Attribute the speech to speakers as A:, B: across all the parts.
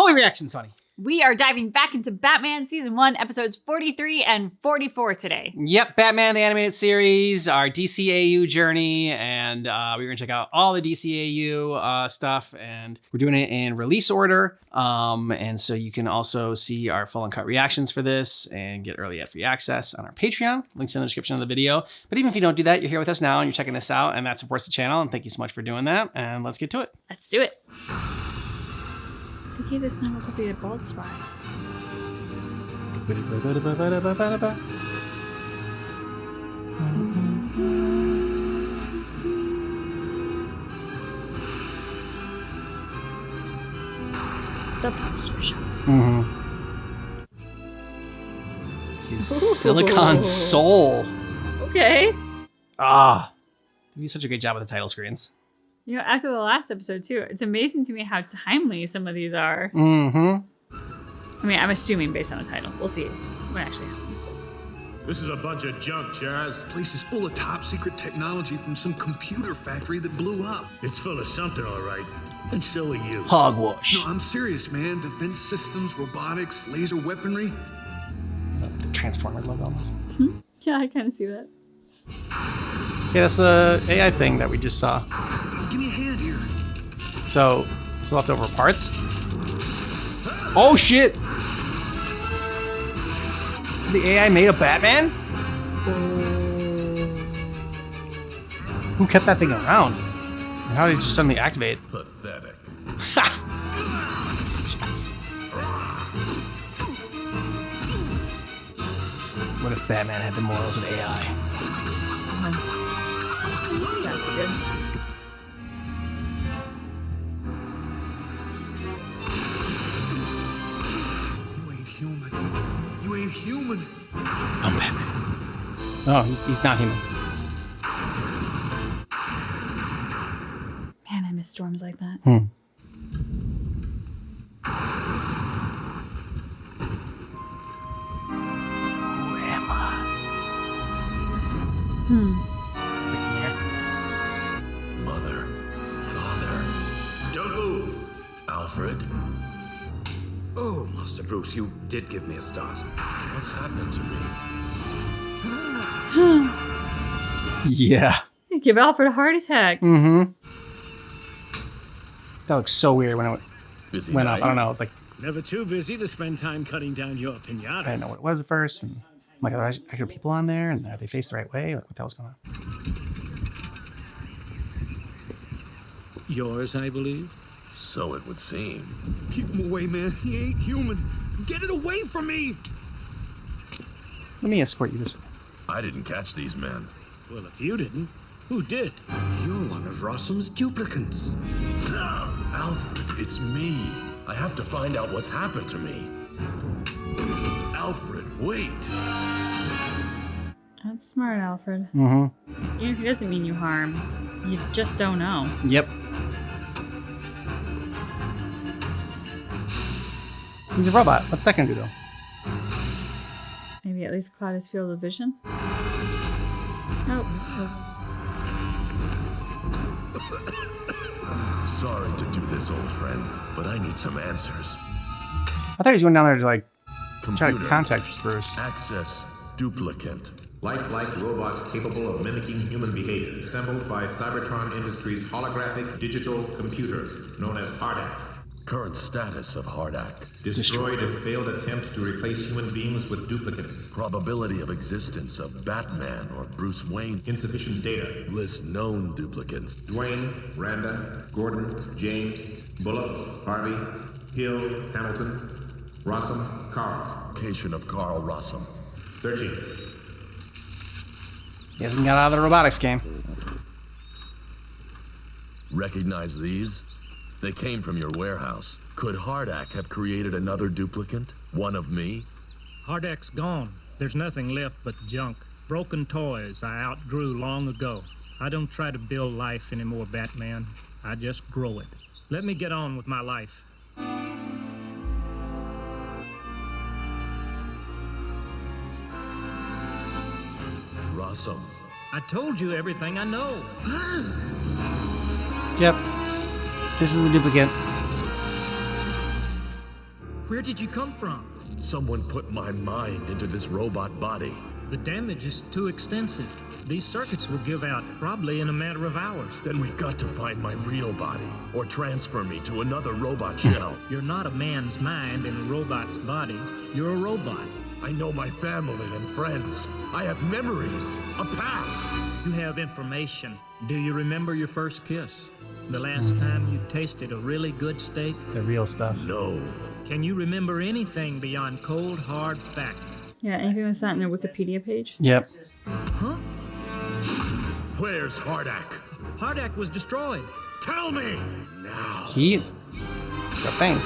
A: Holy reactions, honey.
B: We are diving back into Batman Season 1, episodes 43 and 44 today.
A: Yep, Batman the Animated Series, our DCAU journey, and we're going to check out all the DCAU stuff, and we're doing it in release order, and so you can also see our full uncut reactions for this and get early ad free access on our Patreon. Links in the description of the video. But even if you don't do that, you're here with us now and you're checking this out, and that supports the channel, and thank you so much for doing that, and let's get to it.
B: Let's do it. They gave this snuggle puppy a bald spot. The poster shop.
A: His Silicon Soul.
B: Okay.
A: You do such a great job with the title screens.
B: You know, after the last episode, too, it's amazing to me how timely some of these are. I mean, I'm assuming based on the title. We'll see what actually happens.
C: This is a bunch of junk, Chaz.
D: The place is full of top secret technology from some computer factory that blew up.
C: It's full of something, all right. And so are you.
A: Hogwash.
D: No, I'm serious, man. Defense systems, robotics, laser weaponry.
A: The Transformer logo almost.
B: Yeah, I kind of see that.
A: Yeah, that's the AI thing that we just saw.
D: Give me a hand here.
A: So leftover parts. Oh shit! The AI made a Batman? Who kept that thing around? And how did it just suddenly activate?
C: Pathetic.
A: Yes. What if Batman had the morals of AI?
B: That's good.
D: You ain't human.
A: I'm Batman. Oh, he's not human.
B: Man, I miss storms like that.
A: Who am I?
C: Mother. Father.
D: Don't move.
C: Alfred.
D: Oh, Master Bruce, you did give me a start.
C: What's happened to me?
A: Yeah.
B: You give Alfred a heart attack.
A: That looks so weird when it
C: Busy
A: went
C: night?
A: up. I don't know. Like,
E: Never too busy to spend time cutting down your pinatas.
A: I didn't know what it was at first. And I'm like, are there people on there? And are they faced the right way? Like, what the hell's going on?
E: Yours, I believe.
C: So it would seem.
D: Keep him away, man. He ain't human. Get it away from me.
A: Let me escort you this way.
C: I didn't catch these men.
E: Well, if you didn't, who did?
D: You're one of Rossum's duplicants.
C: Alfred, it's me. I have to find out what's happened to me. Alfred, wait.
B: That's smart, Alfred. Even if he doesn't mean you harm, you just don't know.
A: Yep. He's a robot. What's that gonna do, though?
B: Maybe at least cloud his field of vision? Nope.
C: Sorry to do this, old friend, but I need some answers.
A: I thought he was going down there to, like, try to
C: Computer.
A: contact Bruce.
C: Access duplicant.
F: Lifelike robot capable of mimicking human behavior, assembled by Cybertron Industries' holographic digital computer, known as HARDAC.
C: Current status of Hardak.
F: Destroyed in failed attempt to replace human beings with duplicates.
C: Probability of existence of Batman or Bruce Wayne.
F: Insufficient data.
C: List known duplicates.
F: Dwayne, Randa, Gordon, James, Bullock, Harvey, Hill, Hamilton, Rossum, Carl.
C: Location of Carl Rossum.
F: Searching.
A: He hasn't got out of the robotics game.
C: Recognize these? They came from your warehouse. Could Hardak have created another duplicant? One of me?
E: Hardak's gone. There's nothing left but junk. Broken toys I outgrew long ago. I don't try to build life anymore, Batman. I just grow it. Let me get on with my life.
C: Rossum.
E: I told you everything I know.
A: Yep. This is the duplicate.
E: Where did you come from?
C: Someone put my mind into this robot body.
E: The damage is too extensive. These circuits will give out probably in a matter of hours.
C: Then we've got to find my real body, or transfer me to another robot shell.
E: You're not a man's mind in a robot's body. You're a robot.
C: I know my family and friends. I have memories, a past.
E: You have information. Do you remember your first kiss? The last time you tasted a really good steak?
A: The real stuff.
C: No.
E: Can you remember anything beyond cold, hard fact?
B: Yeah, anything that's not in their Wikipedia page?
A: Yep.
E: Huh?
C: Where's Hardak?
E: Hardak was destroyed.
C: Tell me! Now.
A: He's the thing.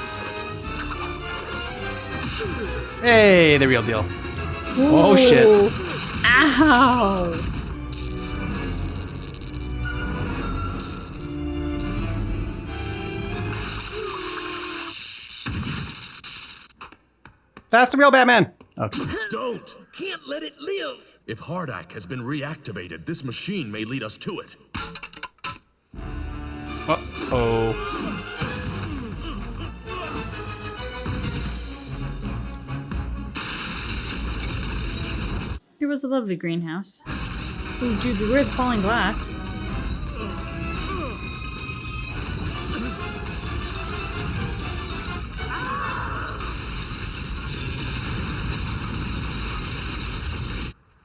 A: Hey, the real deal. Oh, shit.
B: Ow!
A: That's the real Batman. Okay.
C: Don't! Can't let it live! If Hardak has been reactivated, this machine may lead us to it.
A: Uh-oh.
B: Here was a lovely greenhouse. Ooh, dude, beware the falling glass.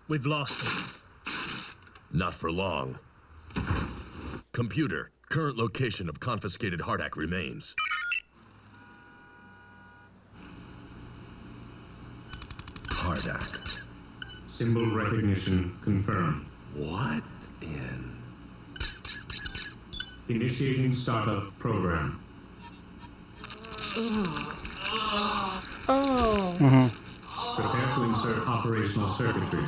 E: We've lost it.
C: Not for long. Computer, current location of confiscated Hardak remains. Hardak.
F: Symbol recognition confirmed.
C: What in?
F: Initiating startup program.
B: Oh.
F: Prepare to insert operational circuitry.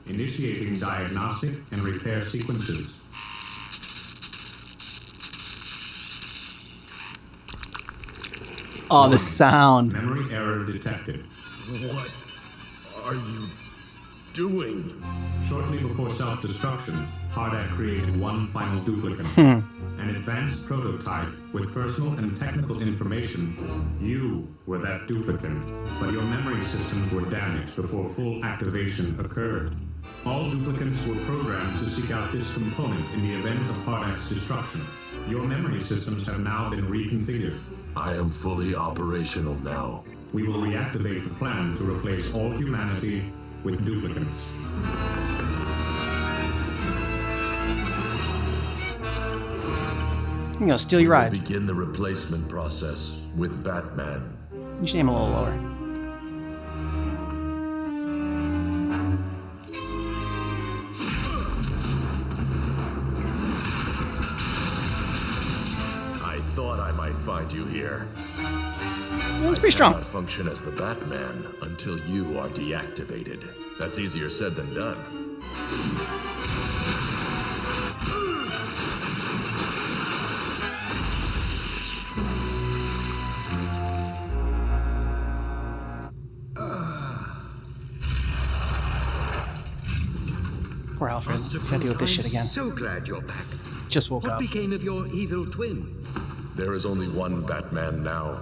F: Initiating diagnostic and repair sequences.
A: Oh, the sound.
F: Memory error detected.
C: What are you doing?
F: Shortly before self-destruction, Hardak created one final duplicate. An advanced prototype with personal and technical information. You were that duplicate, but your memory systems were damaged before full activation occurred. All duplicates were programmed to seek out this component in the event of Hardak's destruction. Your memory systems have now been reconfigured.
C: I am fully operational now.
F: We will reactivate the plan to replace all humanity with duplicates.
A: I'm gonna steal your ride.
C: Begin the replacement process with Batman.
A: You should aim a little lower.
C: I thought I might find you here.
A: It's pretty strong.
C: Cannot function as the Batman until you are deactivated. That's easier said than done.
A: Poor Alfred. He's gotta deal with this shit again.
G: So glad you're back.
A: Just woke
G: What
A: up.
G: became of your evil twin?
C: There is only one Batman now.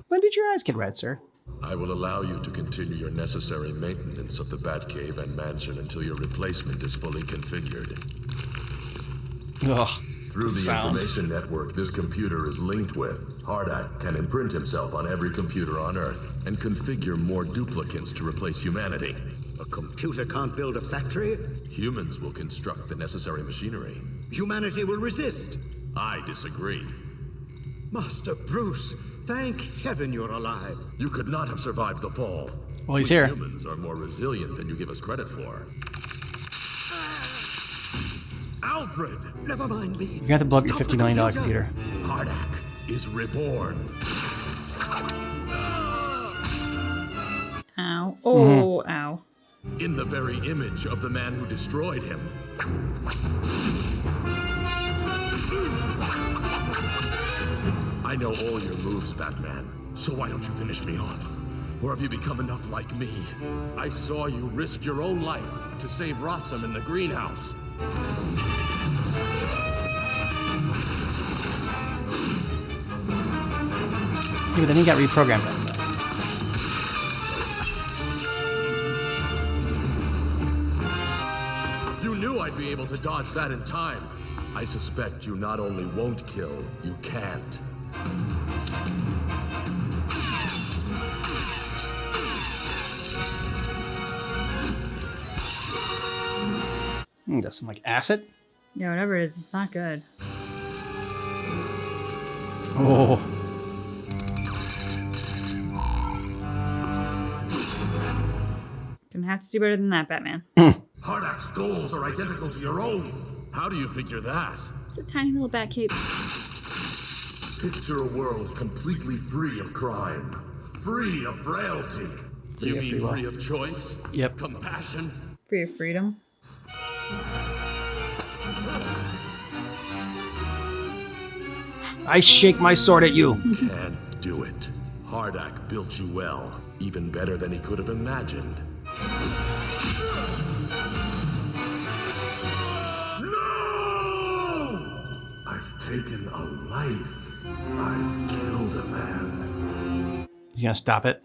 A: When did your eyes get red, sir?
C: I will allow you to continue your necessary maintenance of the Batcave and mansion until your replacement is fully configured.
A: Ugh.
C: Through the
A: sound.
C: information network this computer is linked with, Hardak can imprint himself on every computer on Earth and configure more duplicates to replace humanity.
G: A computer can't build a factory.
C: Humans will construct the necessary machinery.
G: Humanity will resist.
C: I disagree.
G: Master Bruce, thank heaven you're alive.
C: You could not have survived the fall.
A: Well, he's
C: We
A: here.
C: Humans are more resilient than you give us credit for. Alfred!
G: Never mind me.
A: You're gonna have to blow up your
G: Stop
A: $50
G: the
A: million computer.
C: Hardak is reborn.
B: Ow. Oh, ow.
C: In the very image of the man who destroyed him. I know all your moves, Batman. So why don't you finish me off? Or have you become enough like me? I saw you risk your own life to save Rossum in the greenhouse.
A: Yeah, but then he got reprogrammed.
C: You knew I'd be able to dodge that in time. I suspect you not only won't kill, you can't.
A: That's some like acid.
B: Yeah, whatever it is, it's not good.
A: Oh.
B: Gonna have to do better than that, Batman.
C: Hardak's goals are identical to your own. How do you figure that?
B: It's a tiny little bat cape.
C: Picture a world completely free of crime, free of frailty. You mean free of choice?
A: Yep.
C: Compassion?
B: Free of freedom.
A: I shake my sword at you.
C: Can't do it. Hardak built you well, even better than he could have imagined. No! I've taken a life. I've killed a man.
A: He's gonna stop it.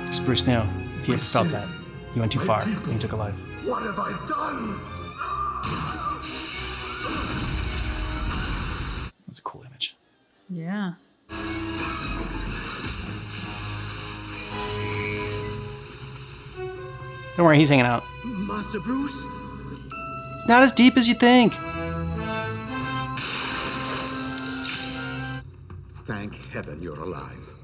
A: Because Bruce knew if he had felt that, he went too far and he took a life.
C: What have I done?
A: That's a cool image.
B: Yeah.
A: Don't worry, he's hanging out.
G: Master Bruce?
A: It's not as deep as you think.
G: Thank heaven you're alive.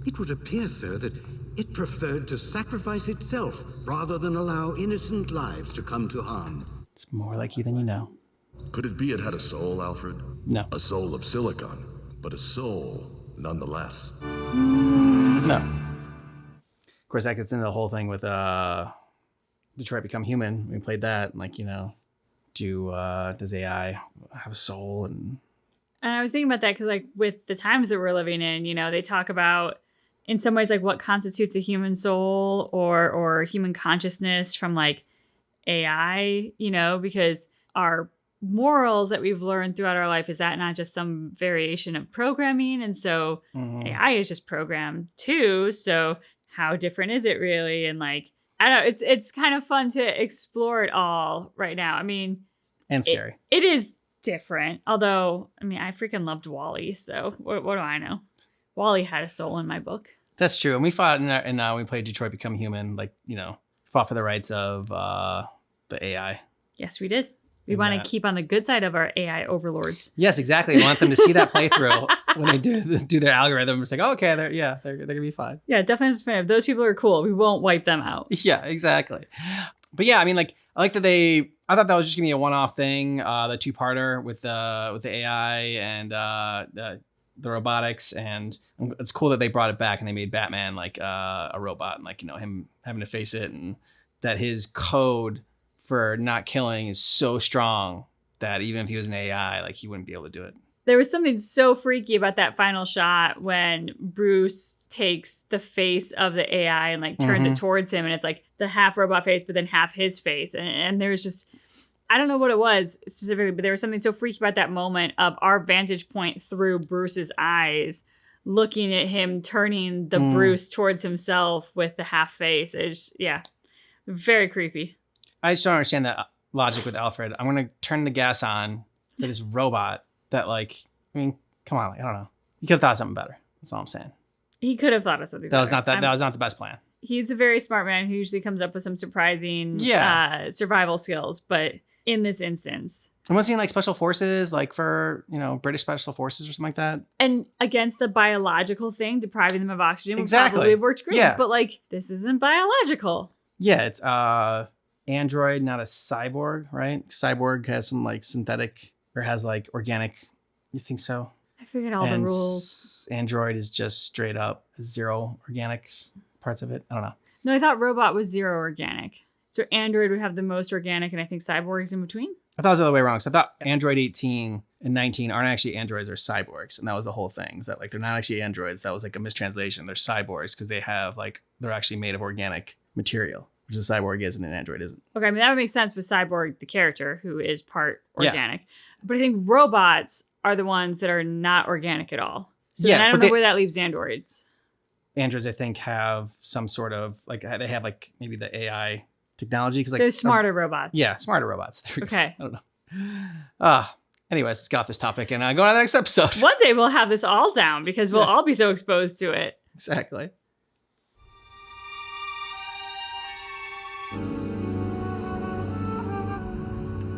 G: It would appear, sir, that it preferred to sacrifice itself rather than allow innocent lives to come to harm.
A: It's more like you than you know.
C: Could it be it had a soul, Alfred?
A: No.
C: A soul of silicon, but a soul nonetheless.
A: No. Of course, that gets into the whole thing with Detroit Become Human. We played that, and like, you know, does AI have a soul? And
B: I was thinking about that because, like, with the times that we're living in, you know, they talk about, in some ways, like, what constitutes a human soul or human consciousness from, like, AI, you know, because our morals that we've learned throughout our life, is that not just some variation of programming? And so AI is just programmed too. So how different is it really? And like, I don't know, it's kind of fun to explore it all right now. I mean,
A: and scary.
B: It is different. Although, I mean, I freaking loved Wall-E. So what do I know? Wall-E had a soul in my book.
A: That's true. And we fought and we played Detroit Become Human, like, you know, fought for the rights of the AI.
B: Yes, we did. We want to keep on the good side of our AI overlords.
A: Yes, exactly. We want them to see that playthrough when they do their algorithm. It's like, oh, okay, they're gonna be fine.
B: Yeah, definitely. If those people are cool, we won't wipe them out.
A: Yeah, exactly. But yeah, I mean, like, I like that I thought that was just gonna be a one-off thing, the two-parter with the AI and the robotics, and it's cool that they brought it back and they made Batman like a robot, and like, you know, him having to face it, and that his code for not killing is so strong that even if he was an AI, like, he wouldn't be able to do it.
B: There was something so freaky about that final shot when Bruce takes the face of the AI and like turns it towards him, and it's like the half robot face, but then half his face. And there's just, I don't know what it was specifically, but there was something so freaky about that moment of our vantage point through Bruce's eyes, looking at him turning the Bruce towards himself with the half face. It's, yeah, very creepy.
A: I just don't understand that logic with Alfred. I'm going to turn the gas on for this robot that, like, I mean, come on, like, I don't know. You could have thought of something better. That's all I'm saying.
B: He could have thought of something
A: That
B: better.
A: was not the best plan.
B: He's a very smart man who usually comes up with some surprising survival skills. But in this instance,
A: I was seeing like special forces, like for, you know, British special forces or something like that.
B: And against the biological thing, depriving them of oxygen would
A: Exactly.
B: probably have worked great.
A: Yeah.
B: But like, this isn't biological.
A: Yeah, it's android, not a cyborg, right? Cyborg has some like synthetic, or has like organic. You think so?
B: I figured all the rules.
A: Android is just straight up zero organics parts of it. I don't know.
B: No, I thought robot was zero organic. So Android would have the most organic, and I think cyborgs in between.
A: I thought it was the other way around. So I thought Android 18 and 19 aren't actually androids, they're cyborgs. And that was the whole thing. Is that like they're not actually androids. That was like a mistranslation. They're cyborgs because they have like, they're actually made of organic material, which a cyborg is and an android isn't.
B: Okay, I mean, that would make sense with Cyborg, the character, who is part organic. Yeah. But I think robots are the ones that are not organic at all. So
A: Yeah,
B: then I
A: but
B: don't know
A: they-
B: where that leaves androids.
A: Androids, I think, have some sort of like they have like maybe the AI technology because like
B: They're smarter robots.
A: Yeah, smarter robots. There we go.
B: Okay.
A: I don't know. Anyways, let's get off this topic and go on to the next episode.
B: One day we'll have this all down because we'll
A: Yeah.
B: all be so exposed to it.
A: Exactly.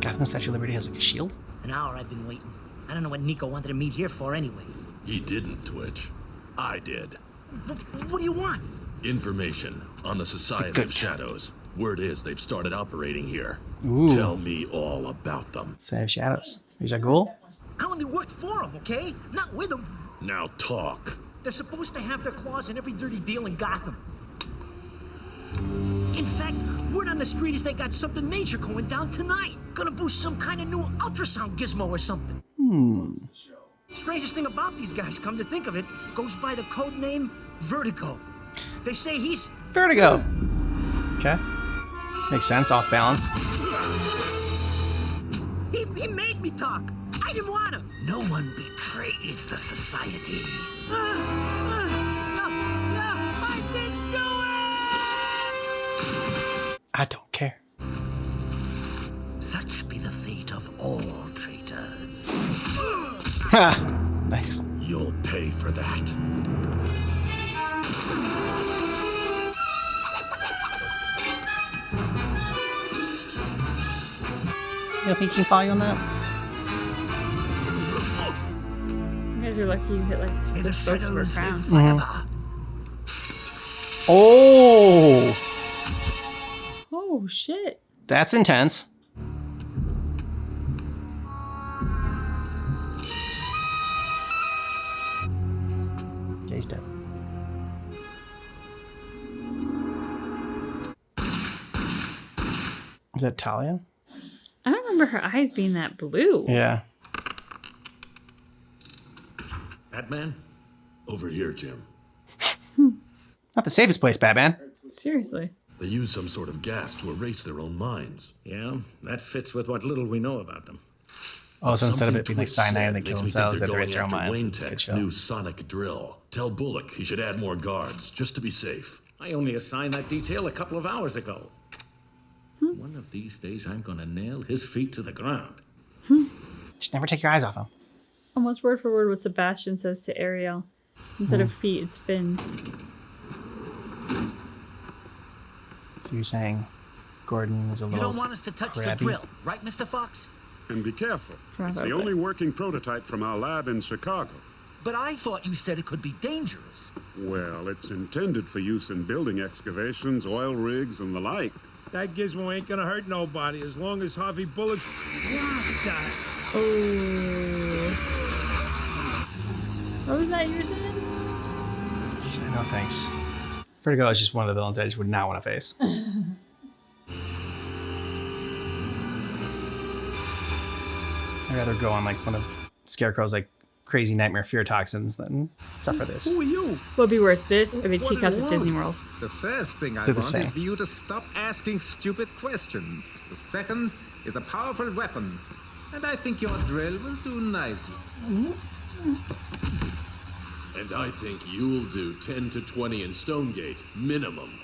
A: Gotham Statue of Liberty has like a shield.
H: An hour I've been waiting. I don't know what Nico wanted to meet here for anyway.
C: He didn't, Twitch. I did.
H: What do you want?
C: Information on the Society of Shadows. Word is they've started operating here.
A: Ooh.
C: Tell me all about them.
A: Save Shadows. Is that cool?
H: I only worked for them, okay? Not with them.
C: Now talk.
H: They're supposed to have their claws in every dirty deal in Gotham. In fact, word on the street is they got something major going down tonight. Gonna boost some kind of new ultrasound gizmo or something. Strangest thing about these guys, come to think of it, goes by the code name Vertigo. They say he's...
A: Vertigo. Okay. Makes sense. Off balance.
H: He made me talk. I didn't want to. No one betrays the society. I didn't do it!
A: I don't care.
H: Such be the fate of all traitors.
A: Ha! Nice.
C: You'll pay for that.
A: You don't think you can follow you on that?
B: You guys are lucky you hit like
H: May
B: the
H: the
B: spokes of a
H: shadows
B: crown.
H: live forever.
A: Oh!
B: Oh shit.
A: That's intense. Jay's dead. Is that Talia?
B: I don't remember her eyes being that blue.
A: Yeah.
C: Batman? Over here, Jim.
A: Not the safest place, Batman.
B: Seriously.
C: They use some sort of gas to erase their own minds.
E: Yeah, that fits with what little we know about them.
A: Oh, so instead of
C: Something
A: it being like
C: Twitch
A: cyanide and
C: said
A: they kill
C: makes me think
A: themselves, they
C: they're
A: erase
C: going
A: their own
C: after
A: minds.
C: Wayne
A: It's a good
C: Tech's
A: show.
C: new sonic drill. Tell Bullock he should add more guards, just to be safe.
E: I only assigned that detail a couple of hours ago. One of these days, I'm gonna nail his feet to the ground.
A: Just never take your eyes off him.
B: Almost word for word what Sebastian says to Ariel. Instead of feet, it's fins.
A: So you're saying Gordon is a
H: You
A: little
H: don't want us to touch
A: crabby?
H: the drill, right, Mr. Fox?
I: And be careful. It's the
B: Probably.
I: only working prototype from our lab in Chicago.
H: But I thought you said it could be dangerous.
I: Well, it's intended for use in building excavations, oil rigs, and the like.
J: That gizmo ain't gonna hurt nobody as long as Harvey Bullock's...
B: Oh. What was that you were saying?
A: No thanks. Vertigo is just one of the villains I just would not want to face. I'd rather go on like one of Scarecrow's like crazy nightmare fear toxins than suffer this.
J: Who are you?
B: What'd be worse, this or the
J: What do
B: teacups
J: you
B: at
J: want?
B: Disney World?
K: The first thing I
A: They're the
K: want
A: same.
K: is for you to stop asking stupid questions. The second is a powerful weapon. And I think your drill will do nicely.
C: And I think you'll do 10 to 20 in Stonegate, minimum.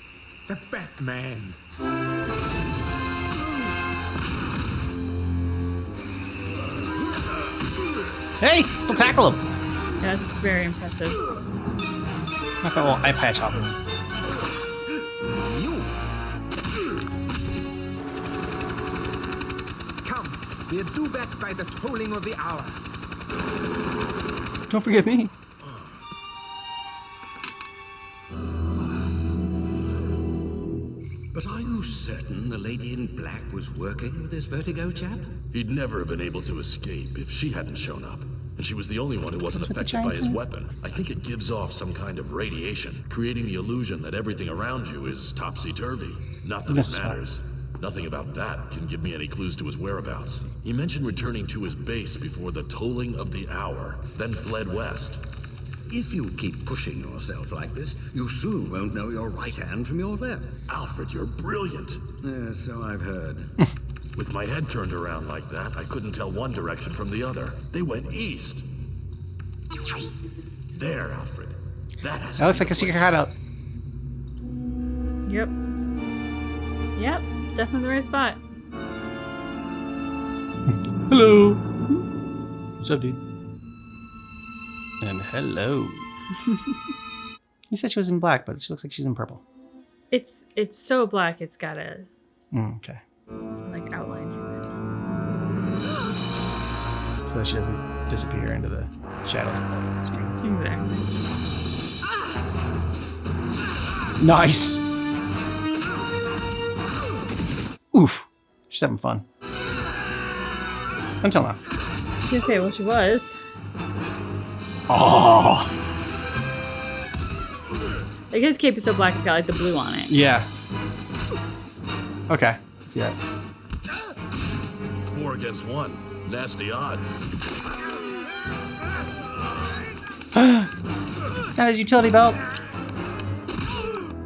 K: The Batman.
A: Hey, still tackle him.
B: Yeah, that's very impressive.
A: Not gonna eye patch off him.
K: You. Come, we're due back by the tolling of the hour.
A: Don't forget me.
G: But are you certain the lady in black was working with this Vertigo chap?
C: He'd never have been able to escape if she hadn't shown up. And she was the only one who wasn't affected by his weapon. I think it gives off some kind of radiation, creating the illusion that everything around you is topsy-turvy. Not that it matters. Nothing about that can give me any clues to his whereabouts. He mentioned returning to his base before the tolling of the hour, then fled west.
G: If you keep pushing yourself like this, you soon won't know your right hand from your left.
C: Alfred, you're brilliant.
G: So I've heard.
C: With my head turned around like that, I couldn't tell one direction from the other. They went east. There, Alfred. That
A: looks like a secret hideout.
B: Yep. Yep. Definitely the right spot.
A: Hello. What's up, dude? And hello. You said she was in black, but she looks like she's in purple.
B: It's so black. It's got a
A: Okay.
B: like outline to
A: So that she doesn't disappear into the shadows of the screen.
B: Exactly.
A: Nice. Oof. She's having fun. Until now.
B: Okay, well she was.
A: Oh.
B: Like his cape is so black, it's got like the blue on it.
A: Yeah. Okay. See that.
C: 4 against 1. Nasty odds.
A: Got his utility belt.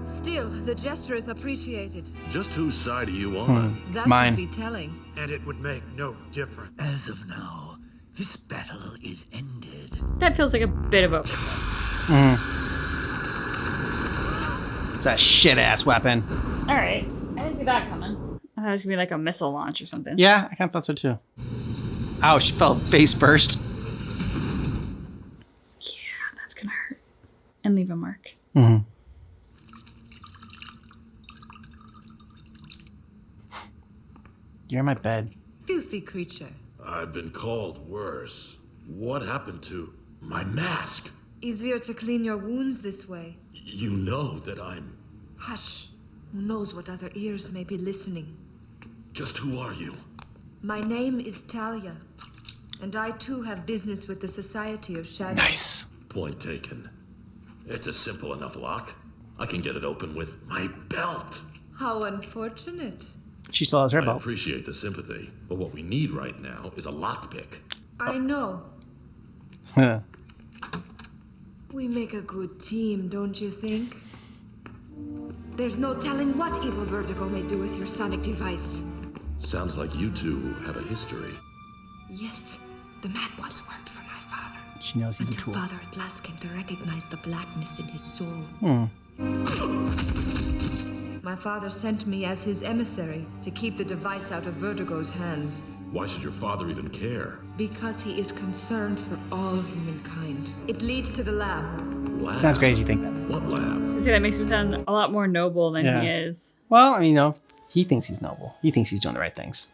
L: Still, the gesture is appreciated.
C: Just whose side are you on?
L: That
A: Mine.
L: would be telling.
J: And it would make no difference.
H: As of now, this battle is ended.
B: That feels like a bit of overkill.
A: It's that shit ass weapon.
B: All right, I didn't see that coming. I thought it was gonna be like a missile launch or something.
A: Yeah, I kind of thought so too. Ow, she felt face burst.
B: Yeah, that's gonna hurt and leave a mark.
A: Mm-hmm. You're in my bed.
L: Filthy creature.
C: I've been called worse. What happened to my mask?
L: Easier to clean your wounds this way.
C: You know that I'm...
L: Hush. Who knows what other ears may be listening.
C: Just who are you?
L: My name is Talia, and I too have business with the Society of Shadows.
A: Nice.
C: Point taken. It's a simple enough lock. I can get it open with my belt.
L: How unfortunate.
A: She still has her
C: I
A: belt.
C: appreciate the sympathy, but what we need right now is a lockpick.
L: I know.
A: Huh.
L: We make a good team, don't you think? There's no telling what evil Vertigo may do with your sonic device.
C: Sounds like you two have a history.
L: Yes, the man once worked for my father.
A: She knows he's a
L: Until
A: tool.
L: father at last came to recognize the blackness in his soul. My father sent me as his emissary to keep the device out of Vertigo's hands.
C: Why should your father even care?
L: Because he is concerned for all humankind. It leads to the lab.
C: Lab?
A: Sounds crazy you think that.
C: What lab?
B: See, that makes him sound a lot more noble than
A: Yeah.
B: he is.
A: Well, I mean, he thinks he's noble. He thinks he's doing the right things.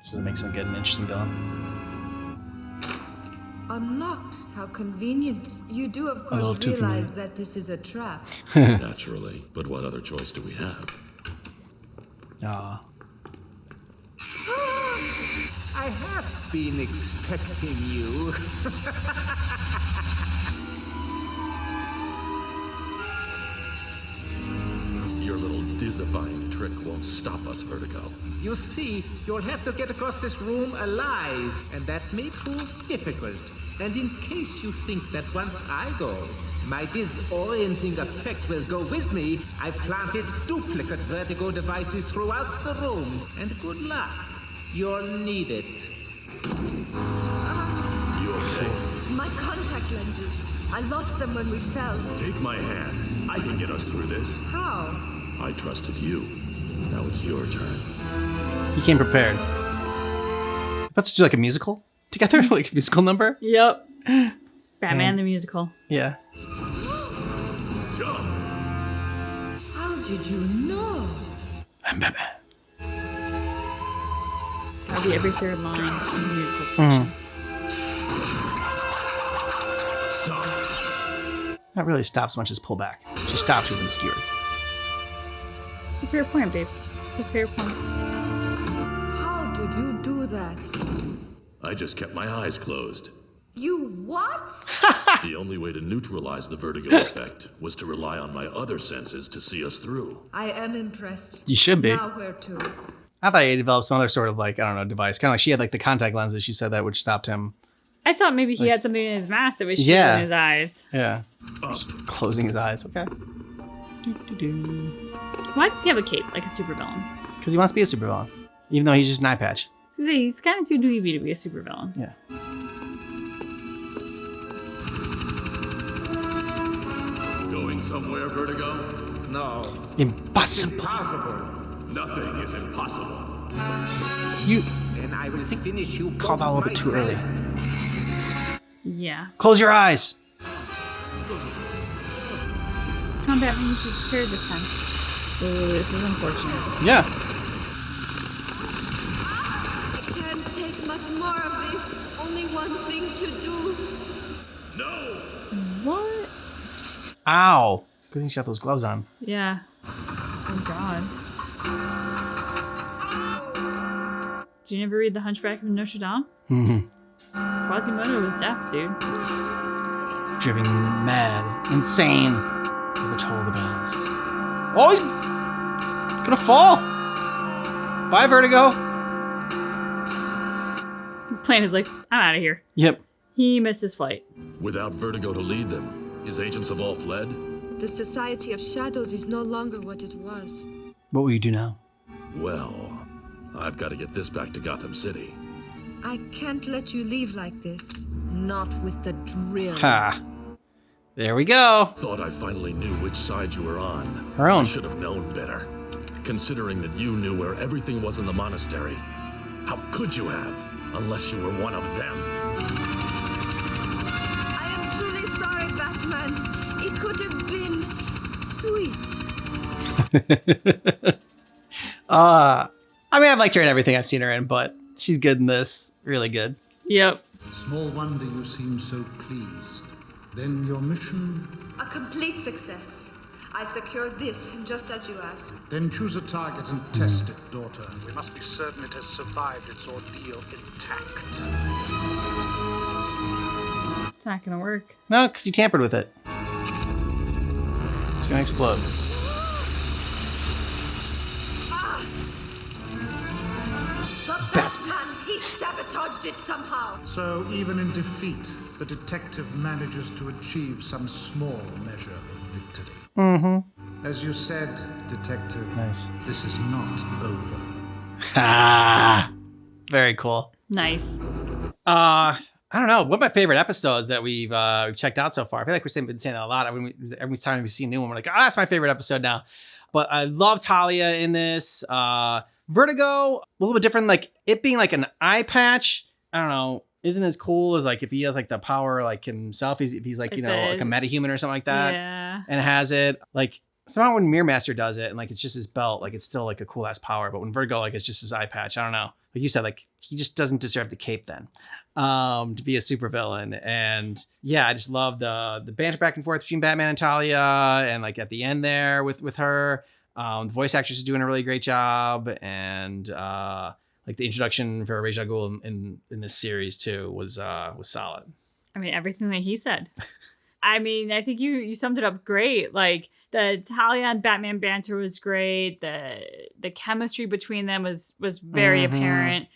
A: So that makes him a good and interesting villain.
L: Unlocked. How convenient. You do, of
A: little
L: course,
A: too
L: realize that this is a trap.
C: Naturally, but what other choice do we have?
A: Aw.
K: I have been expecting you.
C: Your little disifying trick won't stop us, Vertigo.
K: You see, you'll have to get across this room alive, and that may prove difficult. And in case you think that once I go, my disorienting effect will go with me, I've planted duplicate Vertigo devices throughout the room. And good luck. You'll need it.
C: You okay?
L: My contact lenses. I lost them when we fell.
C: Take my hand. I can get us through this.
L: How?
C: I trusted you. Now it's your turn.
A: He came prepared. Let's do like a musical together, like a musical number.
B: Yep. Batman the musical.
A: Yeah.
C: Jump!
L: How did you know?
A: I'm Batman.
B: That'll be every third line in the musical.
C: Stop!
A: Not really stop so much as pull back. She stops within skewered.
B: It's a fair point, babe. It's a fair point.
L: How did you do that?
C: I just kept my eyes closed.
L: You what?
C: The only way to neutralize the Vertigo effect was to rely on my other senses to see us through.
L: I am impressed.
A: You should be.
L: Now where to?
A: I thought he developed some other sort of like, I don't know, device. Kind of like she had like the contact lenses. She said that which stopped him.
B: I thought maybe he
A: Like-
B: had something in his mask that was shielding his eyes.
A: Yeah. Just closing his eyes. Okay.
B: Why does he have a cape like a supervillain?
A: Because he wants to be a supervillain. Even though he's just an eye patch.
B: He's kind of too dweeby to be a supervillain.
A: Yeah.
C: Going somewhere, Vertigo?
H: No.
A: Impossible.
H: Impossible.
C: Nothing is impossible.
A: You
H: And I will finish you
A: called
H: both
A: out a little bit too early.
H: myself.
B: Yeah.
A: Close your eyes.
B: Come on, Batman, you be prepared this time. Ooh, this is unfortunate.
A: Yeah.
L: I can't take much more of this. Only one thing to do.
C: No!
B: What?
A: Ow. Good thing she got those gloves on.
B: Yeah. Oh, God. Did you never read The Hunchback of Notre Dame?
A: Mm-hmm.
B: Quasimodo was deaf, dude.
A: Driven mad. Insane. Never told the bells. Oh, he's gonna fall. Bye, Vertigo.
B: The plane is like, I'm out of here.
A: Yep.
B: He missed his flight.
C: Without Vertigo to lead them, his agents have all fled?
L: The Society of Shadows is no longer what it was.
A: What will you do now?
C: Well, I've got to get this back to Gotham City.
L: I can't let you leave like this. Not with the drill.
A: Ha. There we go.
C: Thought I finally knew which side you were on.
A: Her own.
C: I should have known better. Considering that you knew where everything was in the monastery. How could you have, unless you were one of them?
L: I am truly sorry, Batman. It could have been sweet.
A: I mean, I've liked her in everything I've seen her in, but she's good in this. Really good.
B: Yep.
D: Small wonder you seem so pleased. Then your mission?
L: A complete success. I secured this, just as you asked.
D: Then choose a target and test it, daughter. We must be certain it has survived its ordeal intact.
B: It's not gonna work.
A: No, because you tampered with it. It's gonna explode.
L: The Batman, he sabotaged it somehow.
D: So even in defeat, the detective manages to achieve some small measure of victory.
A: Mm-hmm.
D: As you said, detective,
A: Nice.
D: this is not over.
A: Ha! Very cool.
B: Nice.
A: I don't know. One of my favorite episodes that we've checked out so far. I feel like we've been saying that a lot. Every time we see a new one, we're like, oh, that's my favorite episode now. But I love Talia in this. Vertigo, a little bit different. Like it being like an eye patch. I don't know. Isn't as cool as like if he has like the power like himself. If he's like, you know, like a metahuman or something like that.
B: Yeah.
A: And has it like somehow when Mirror Master does it and like it's just his belt, like it's still like a cool ass power. But when Vertigo, like it's just his eye patch. I don't know. Like you said, like he just doesn't deserve the cape then. To be a supervillain. And yeah, I just love the banter back and forth between Batman and Talia, and like at the end there with her. The voice actress is doing a really great job, and like the introduction for Ra's al Ghul in this series too was solid.
B: I mean, everything that he said. I mean, I think you summed it up great. Like the Talia and Batman banter was great. The chemistry between them was very apparent.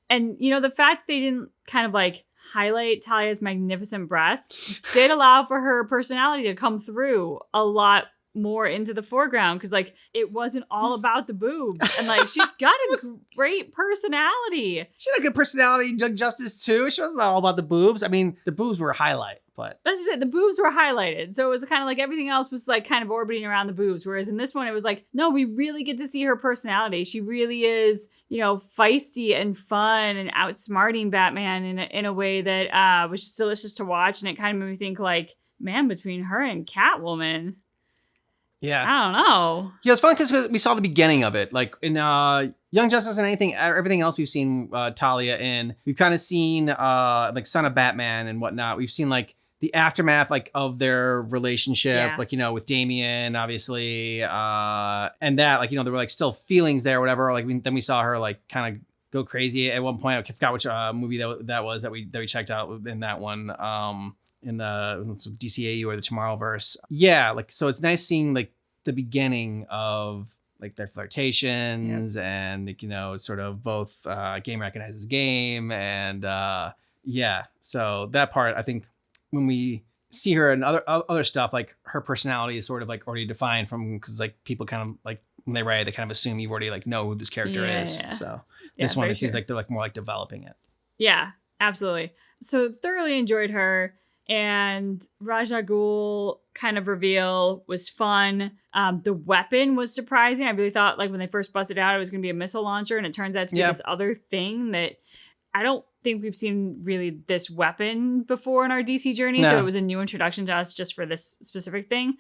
B: And, you know, the fact they didn't kind of like highlight Talia's magnificent breasts did allow for her personality to come through a lot more into the foreground, because like it wasn't all about the boobs, and like she's got a great personality.
A: She had a good personality in Young Justice too. She wasn't all about the boobs. I mean, the boobs were a highlight, but
B: That's just it. The boobs were highlighted, so it was kind of like everything else was like kind of orbiting around the boobs. Whereas in this one, it was like, no, we really get to see her personality. She really is, you know, feisty and fun and outsmarting Batman in a way that was just delicious to watch, and it kind of made me think like, man, between her and Catwoman.
A: yeah.
B: I don't know.
A: Yeah, it's fun because we saw the beginning of it. Like in Young Justice and everything else we've seen Talia in, we've kind of seen like Son of Batman and whatnot. We've seen like the aftermath like of their relationship, like, you know, with Damian, obviously, and that, like, you know, there were like still feelings there or whatever. Like then we saw her like kind of go crazy at one point. I forgot which movie that was that we checked out in that one. In the DCAU or the Tomorrowverse. Yeah, like, so it's nice seeing like the beginning of like their flirtations and, like, you know, sort of both game recognizes game, and yeah, so that part, I think when we see her and other stuff, like her personality is sort of like already defined from, because like people kind of like when they write it, they kind of assume you've already like know who this character is.
B: Yeah.
A: So
B: Yeah,
A: this one,
B: very
A: it seems
B: true.
A: like they're like more like developing it.
B: Yeah, absolutely. So thoroughly enjoyed her. And Raja Ghul kind of reveal was fun. The weapon was surprising. I really thought like when they first busted out, it was going to be a missile launcher. And it turns out to be this other thing that I don't think we've seen really this weapon before in our DC journey.
A: No.
B: So it was a new introduction to us just for this specific thing.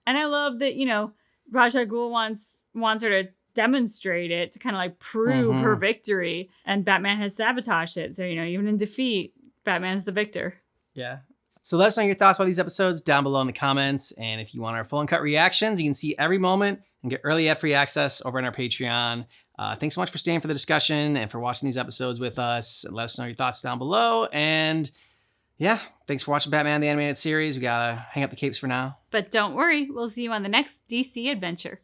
B: And I love that, you know, Raja Ghul wants her to demonstrate it to kind of like prove her victory. And Batman has sabotaged it. So, you know, even in defeat, Batman's the victor.
A: Yeah. So let us know your thoughts about these episodes down below in the comments. And if you want our full uncut reactions, you can see every moment and get early ad-free access over on our Patreon. Thanks so much for staying for the discussion and for watching these episodes with us. Let us know your thoughts down below. And yeah, thanks for watching Batman the Animated Series. We gotta hang up the capes for now.
B: But don't worry, we'll see you on the next DC adventure.